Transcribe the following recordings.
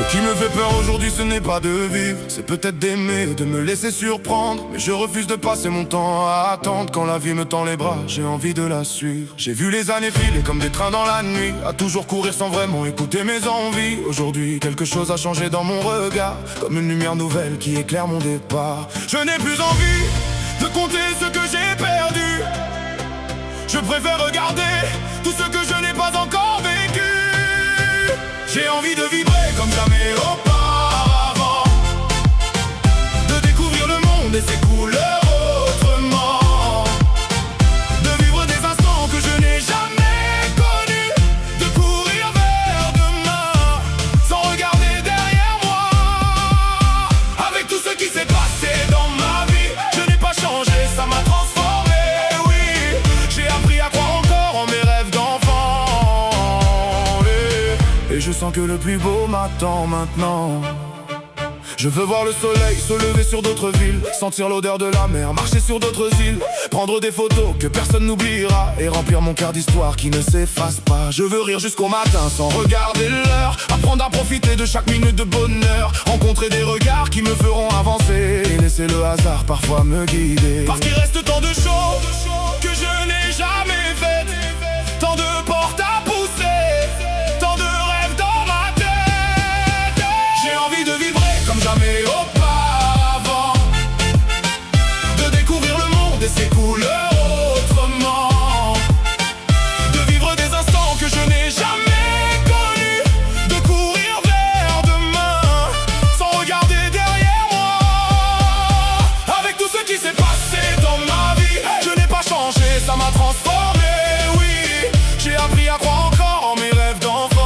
Ce qui me fait peur aujourd'hui, ce n'est pas de vivre, c'est peut-être d'aimer, de me laisser surprendre. Mais je refuse de passer mon temps à attendre. Quand la vie me tend les bras, j'ai envie de la suivre. J'ai vu les années filer comme des trains dans la nuit, à toujours courir sans vraiment écouter mes envies. Aujourd'hui, quelque chose a changé dans mon regard, comme une lumière nouvelle qui éclaire mon départ. Je n'ai plus envie de compter ce que j'ai perdu. Je préfère regarder tout ce que je n'ai pas encore vécu. J'ai envie de vibrer comme jamais auparavant, de découvrir le monde et ses couleurs autrement, de vivre des instants que je n'ai jamais connus, de courir vers demain sans regarder derrière moi. Avec tout ce qui s'est passé dans ma vie, je n'ai pas changé, ça m'a transformé, oui. J'ai appris à croire encore en mes rêves d'enfant. Et je sens que le plus beau m'attend maintenant. Je veux voir le soleil se lever sur d'autres villes, sentir l'odeur de la mer, marcher sur d'autres îles, prendre des photos que personne n'oubliera et remplir mon cœur d'histoires qui ne s'effacent pas. Je veux rire jusqu'au matin sans regarder l'heure, apprendre à profiter de chaque minute de bonheur, rencontrer des regards qui me feront avancer et laisser le hasard parfois me guider. Parce qu'il reste tant de choses que je n'ai jamais faites, tant de portes à pousser, tant de rêves dans ma tête. J'ai envie de vibrer comme jamais auparavant, de découvrir le monde et ses couleurs autrement, de vivre des instants que je n'ai jamais connus, de courir vers demain sans regarder derrière moi. Avec tout ce qui s'est passé dans ma vie, je n'ai pas changé, ça m'a transformé, oui. J'ai appris à croire encore en mes rêves d'enfant,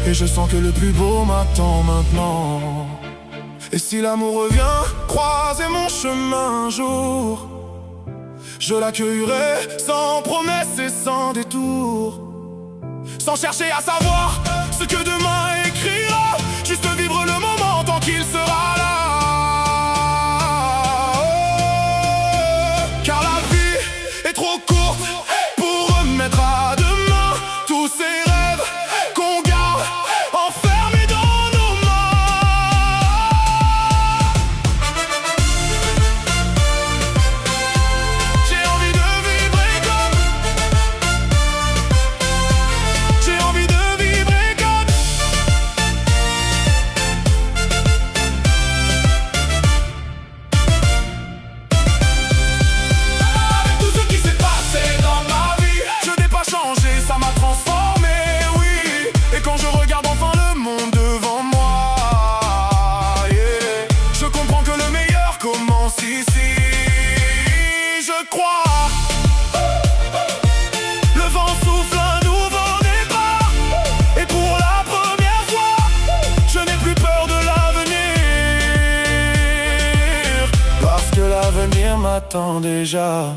et je sens que le plus beau m'attend maintenant. Et si l'amour revient croiser mon chemin un jour, je l'accueillerai sans promesse et sans détour, sans chercher à savoir ce que demain écrira, juste vivre le moment tant qu'il sera là. Car la vie est trop courte pour remettre à demain tous ces rêves qu'on garde enfermés dans nos mains. J'ai envie de vibrer comme, j'ai envie de vibrer comme. Avec tout ce qui s'est passé dans ma vie, je n'ai pas changé, ça m'a transformé, oui. Et quand je regarde enfin le monde devant moi, yeah, je comprends que le meilleur commence ici. Je crois, le vent souffle un nouveau départ, et pour la première fois, je n'ai plus peur de l'avenir, parce que l'avenir m'attend déjà.